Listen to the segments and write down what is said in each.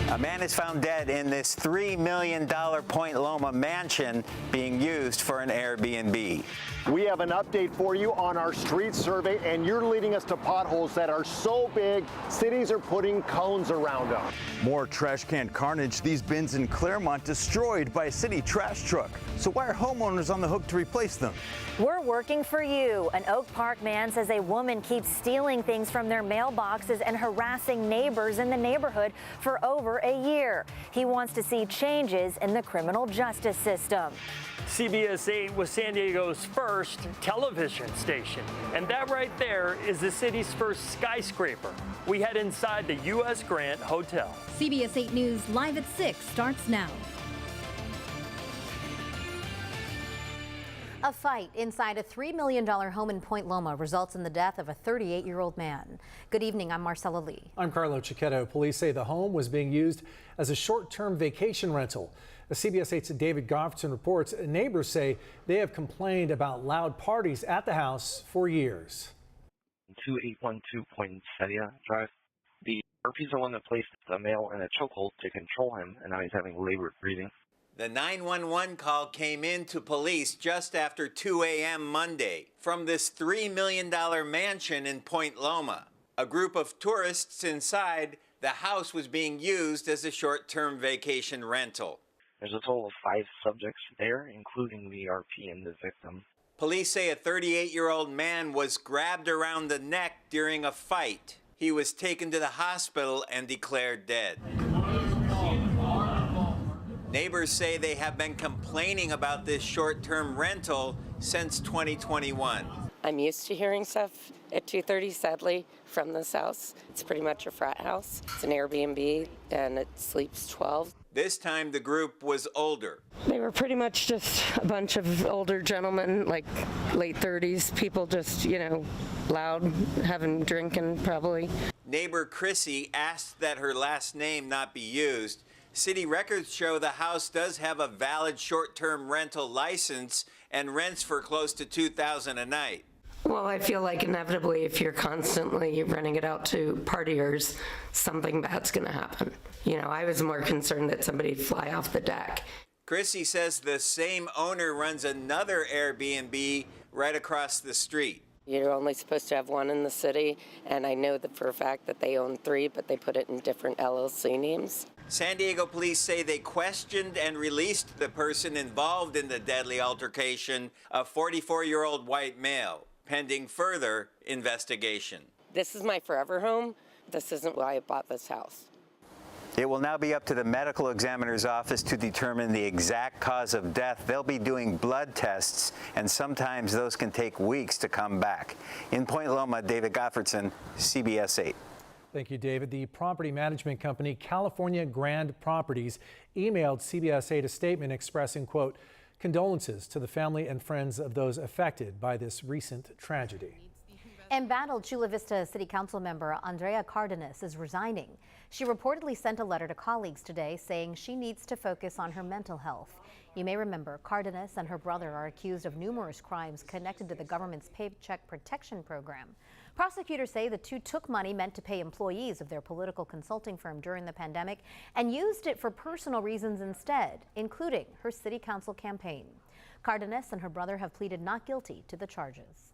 A man is found dead in this $3 million Point Loma mansion being used for an Airbnb. We have an update for you on our street survey, and you're leading us to potholes that are so big, cities are putting cones around them. More trash can carnage. These bins in Claremont destroyed by a city trash truck. So why are homeowners on the hook to replace them? We're working for you. An Oak Park man says a woman keeps stealing things from their mailboxes and harassing neighbors in the neighborhood for over a year. He wants to see changes in the criminal justice system. CBS 8 was San Diego's first television station, and that right there is the city's first skyscraper. We head inside the U.S. Grant Hotel. CBS 8 News Live at 6 starts now. A fight inside a $3 million home in Point Loma results in the death of a 38-year-old man. Good evening, I'm Marcella Lee. I'm Carlo Cicchetto. Police say the home was being used as a short-term vacation rental. CBS 8's David Goffson reports neighbors say they have complained about loud parties at the house for years. 2812 Poinsettia Drive. The RP is the one that placed the male in a chokehold to control him, and now he's having labored breathing. The 911 call came in to police just after 2 a.m. Monday from this $3 million mansion in Point Loma. A group of tourists inside the house was being used as a short-term vacation rental. There's a total of 5 subjects there, including the RP and the victim. Police say a 38-year-old man was grabbed around the neck during a fight. He was taken to the hospital and declared dead. Neighbors say they have been complaining about this short-term rental since 2021. I'm used to hearing stuff at 2:30, sadly, from this house. It's pretty much a frat house. It's an Airbnb, and it sleeps 12. This time the group was older. They were pretty much just a bunch of older gentlemen, like late 30s, people just, loud, having drinking probably. Neighbor Chrissy asked that her last name not be used. City records show the house does have a valid short-term rental license and rents for close to $2,000 a night. Well, I feel like inevitably if you're constantly renting it out to partiers, something bad's going to happen. I was more concerned that somebody'd fly off the deck. Chrissy says the same owner runs another Airbnb right across the street. You're only supposed to have one in the city, and I know that for a fact that they own 3, but they put it in different LLC names. San Diego police say they questioned and released the person involved in the deadly altercation, a 44-year-old white male, pending further investigation. This is my forever home. This isn't why I bought this house. It will now be up to the medical examiner's office to determine the exact cause of death. They'll be doing blood tests, and sometimes those can take weeks to come back. In Point Loma, David Goffredson, CBS 8. Thank you, David. The property management company California Grand Properties emailed CBS 8 a statement expressing, quote, condolences to the family and friends of those affected by this recent tragedy. Embattled Chula Vista City Council member Andrea Cardenas is resigning. She reportedly sent a letter to colleagues today saying she needs to focus on her mental health. You may remember Cardenas and her brother are accused of numerous crimes connected to the government's Paycheck Protection Program. Prosecutors say the two took money meant to pay employees of their political consulting firm during the pandemic and used it for personal reasons instead, including her city council campaign. Cardenas and her brother have pleaded not guilty to the charges.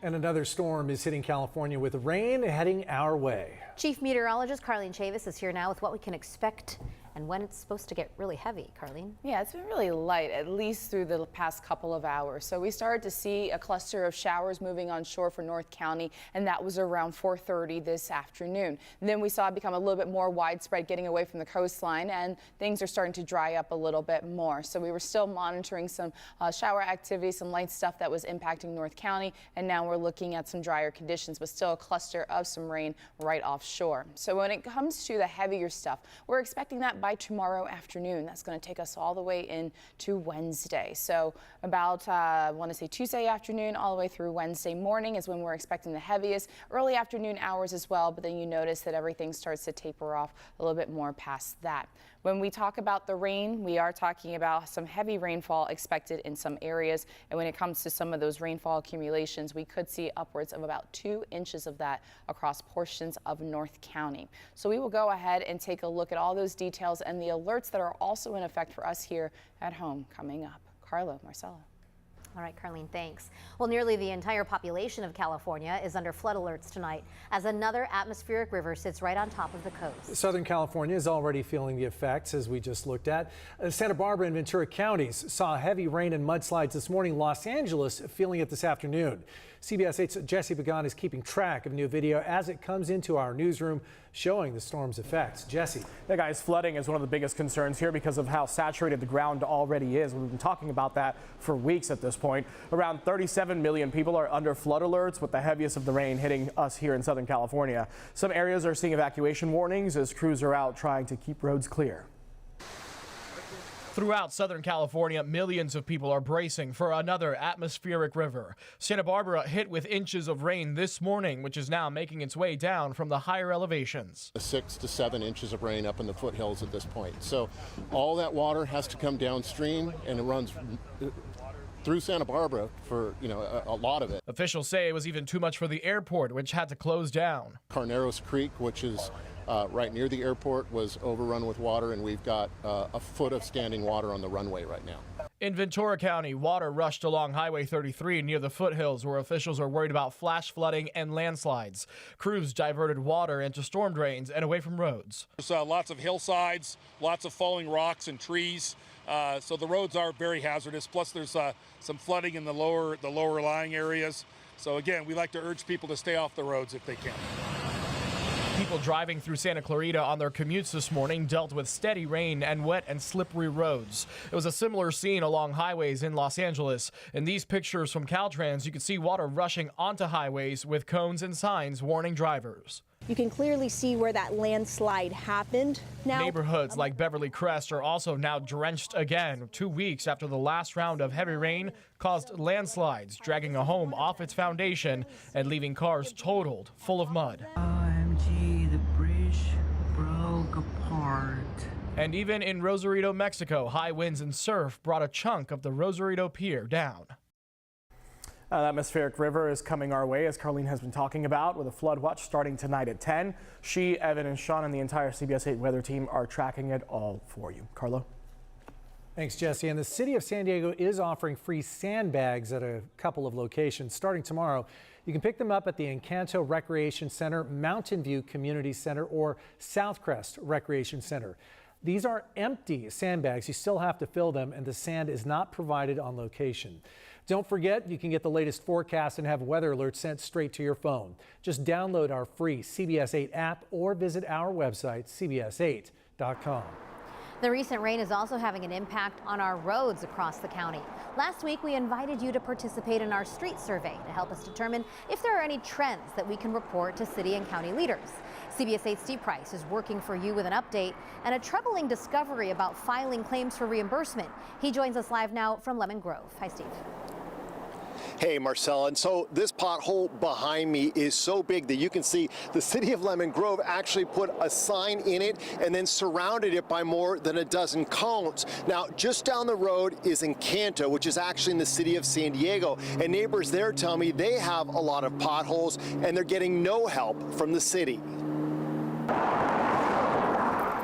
And another storm is hitting California with rain heading our way. Chief Meteorologist Carlene Chavis is here now with what we can expect and when it's supposed to get really heavy. Carlene? Yeah, it's been really light, at least through the past couple of hours. So we started to see a cluster of showers moving on shore for North County, and that was around 4:30 this afternoon. And then we saw it become a little bit more widespread, getting away from the coastline, and things are starting to dry up a little bit more. So we were still monitoring some shower activity, some light stuff that was impacting North County, and now we're looking at some drier conditions, but still a cluster of some rain right offshore. So when it comes to the heavier stuff, we're expecting that by tomorrow afternoon. That's going to take us all the way into Wednesday. So about, I want to say Tuesday afternoon all the way through Wednesday morning is when we're expecting the heaviest. Early afternoon hours as well, but then you notice that everything starts to taper off a little bit more past that. When we talk about the rain, we are talking about some heavy rainfall expected in some areas. And when it comes to some of those rainfall accumulations, we could see upwards of about 2 inches of that across portions of North County. So we will go ahead and take a look at all those details and the alerts that are also in effect for us here at home coming up. Carlo, Marcella. All right, Carlene, thanks. Well, nearly the entire population of California is under flood alerts tonight as another atmospheric river sits right on top of the coast. Southern California is already feeling the effects, as we just looked at. Santa Barbara and Ventura counties saw heavy rain and mudslides this morning. Los Angeles feeling it this afternoon. CBS 8's Jesse Pagan is keeping track of new video as it comes into our newsroom showing the storm's effects. Jesse. Yeah, guys, flooding is one of the biggest concerns here because of how saturated the ground already is. We've been talking about that for weeks at this point. Around 37 million people are under flood alerts, with the heaviest of the rain hitting us here in Southern California. Some areas are seeing evacuation warnings as crews are out trying to keep roads clear. Throughout Southern California, millions of people are bracing for another atmospheric river. Santa Barbara hit with inches of rain this morning, which is now making its way down from the higher elevations. 6 to 7 inches of rain up in the foothills at this point. So all that water has to come downstream, and it runs through Santa Barbara for, a lot of it. Officials say it was even too much for the airport, which had to close down. Carneros Creek, which is right near the airport, was overrun with water, and we've got a foot of standing water on the runway right now. In Ventura County, water rushed along Highway 33 near the foothills, where officials are worried about flash flooding and landslides. Crews diverted water into storm drains and away from roads. There's lots of hillsides, lots of falling rocks and trees, so the roads are very hazardous. Plus, there's some flooding in the lower lying areas. So again, we like to urge people to stay off the roads if they can. People driving through Santa Clarita on their commutes this morning dealt with steady rain and wet and slippery roads. It was a similar scene along highways in Los Angeles. In these pictures from Caltrans, you can see water rushing onto highways with cones and signs warning drivers. You can clearly see where that landslide happened. Now, neighborhoods like Beverly Crest are also now drenched again, 2 weeks after the last round of heavy rain caused landslides, dragging a home off its foundation and leaving cars totaled, full of mud. OMG, the bridge broke apart. And even in Rosarito, Mexico, high winds and surf brought a chunk of the Rosarito Pier down. The atmospheric river is coming our way, as Carlene has been talking about, with a flood watch starting tonight at 10. She, Evan, and Sean and the entire CBS 8 weather team are tracking it all for you. Carlo? Thanks, Jesse. And the city of San Diego is offering free sandbags at a couple of locations starting tomorrow. You can pick them up at the Encanto Recreation Center, Mountain View Community Center, or Southcrest Recreation Center. These are empty sandbags. You still have to fill them, and the sand is not provided on location. Don't forget, you can get the latest forecast and have weather alerts sent straight to your phone. Just download our free CBS 8 app or visit our website, cbs8.com. The recent rain is also having an impact on our roads across the county. Last week, we invited you to participate in our street survey to help us determine if there are any trends that we can report to city and county leaders. CBS 8's Steve Price is working for you with an update and a troubling discovery about filing claims for reimbursement. He joins us live now from Lemon Grove. Hi, Steve. Hey, Marcella, and so this pothole behind me is so big that you can see the city of Lemon Grove actually put a sign in it and then surrounded it by more than a dozen cones. Now, just down the road is Encanto, which is actually in the city of San Diego, and neighbors there tell me they have a lot of potholes and they're getting no help from the city.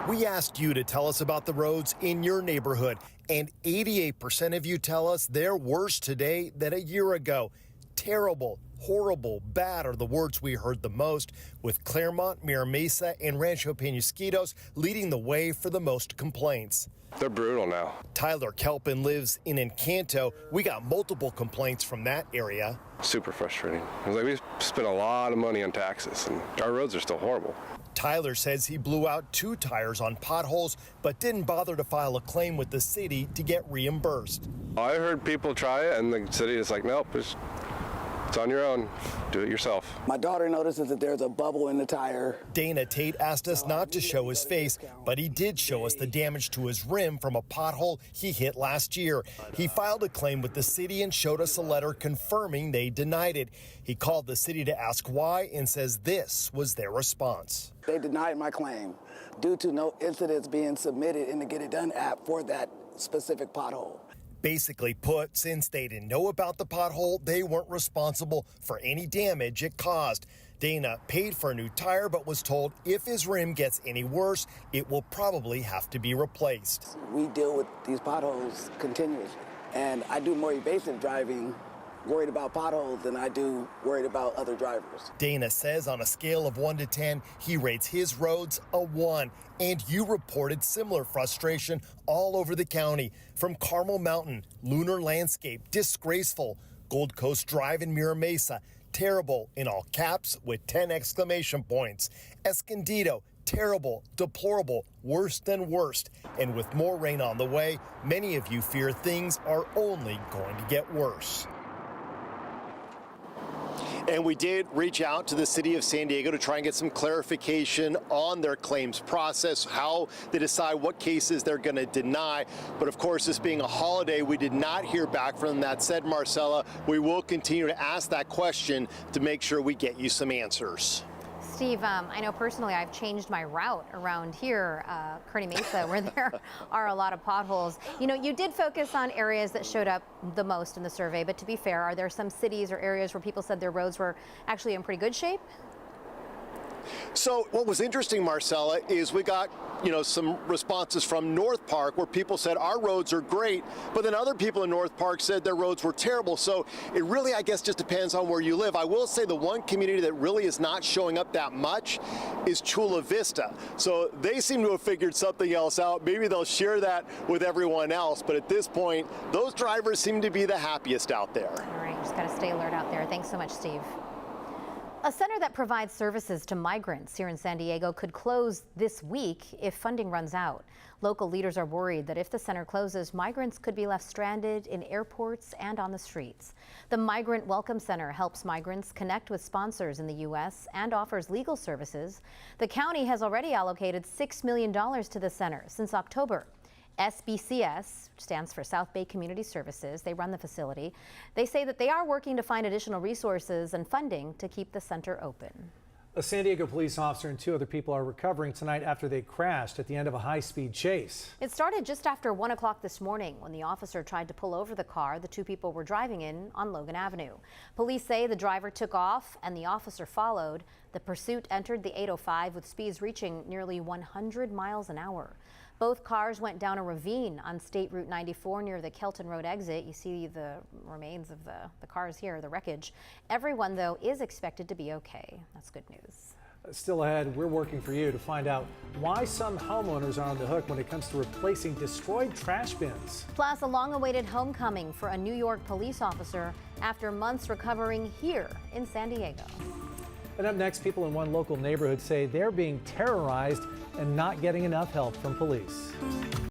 We asked you to tell us about the roads in your neighborhood, and 88% of you tell us they're worse today than a year ago. Terrible, horrible, bad are the words we heard the most, with Claremont, Mira Mesa, and Rancho Penasquitos leading the way for the most complaints. They're brutal now. Tyler Kelpin lives in Encanto. We got multiple complaints from that area. Super frustrating. It's like we spent a lot of money on taxes, and our roads are still horrible. Tyler says he blew out 2 tires on potholes, but didn't bother to file a claim with the city to get reimbursed. I heard people try it, and the city is like, nope, it's It's on your own. Do it yourself. My daughter notices that there's a bubble in the tire. Dana Tate asked us not to show his face, but he did show us the damage to his rim from a pothole he hit last year. He filed a claim with the city and showed us a letter confirming they denied it. He called the city to ask why and says this was their response. They denied my claim due to no incidents being submitted in the Get It Done app for that specific pothole. Basically put, since they didn't know about the pothole, they weren't responsible for any damage it caused. Dana paid for a new tire, but was told if his rim gets any worse, it will probably have to be replaced. We deal with these potholes continuously, and I do more evasive driving worried about potholes than I do worried about other drivers. Dana says on a scale of 1 to 10, he rates his roads a 1. And you reported similar frustration all over the county. From Carmel Mountain, Lunar Landscape, disgraceful. Gold Coast Drive in Mira Mesa, terrible in all caps with 10 exclamation points. Escondido, terrible, deplorable, worse than worst. And with more rain on the way, many of you fear things are only going to get worse. And we did reach out to the city of San Diego to try and get some clarification on their claims process, how they decide what cases they're going to deny. But of course, this being a holiday, we did not hear back from them. That said, Marcella, we will continue to ask that question to make sure we get you some answers. Steve, I know personally I've changed my route around here, Kearny Mesa, where there are a lot of potholes. You know, you did focus on areas that showed up the most in the survey, but to be fair, are there some cities or areas where people said their roads were actually in pretty good shape? So what was interesting, Marcella, is we got, some responses from North Park where people said our roads are great, but then other people in North Park said their roads were terrible. So it really, I guess, just depends on where you live. I will say the one community that really is not showing up that much is Chula Vista. So they seem to have figured something else out. Maybe they'll share that with everyone else. But at this point, those drivers seem to be the happiest out there. All right, just got to stay alert out there. Thanks so much, Steve. A center that provides services to migrants here in San Diego could close this week if funding runs out. Local leaders are worried that if the center closes, migrants could be left stranded in airports and on the streets. The Migrant Welcome Center helps migrants connect with sponsors in the U.S. and offers legal services. The county has already allocated $6 million to the center since October. SBCS stands for South Bay Community Services. They run the facility. They say that they are working to find additional resources and funding to keep the center open. A San Diego police officer and 2 other people are recovering tonight after they crashed at the end of a high-speed chase. It started just after 1 o'clock this morning when the officer tried to pull over the car the 2 people were driving in on Logan Avenue. Police say the driver took off and the officer followed. The pursuit entered the 805 with speeds reaching nearly 100 miles an hour. Both cars went down a ravine on State Route 94 near the Kelton Road exit. You see the remains of the cars here, the wreckage. Everyone, though, is expected to be okay. That's good news. Still ahead, we're working for you to find out why some homeowners are on the hook when it comes to replacing destroyed trash bins. Plus, a long-awaited homecoming for a New York police officer after months recovering here in San Diego. And up next, people in one local neighborhood say they're being terrorized and not getting enough help from police.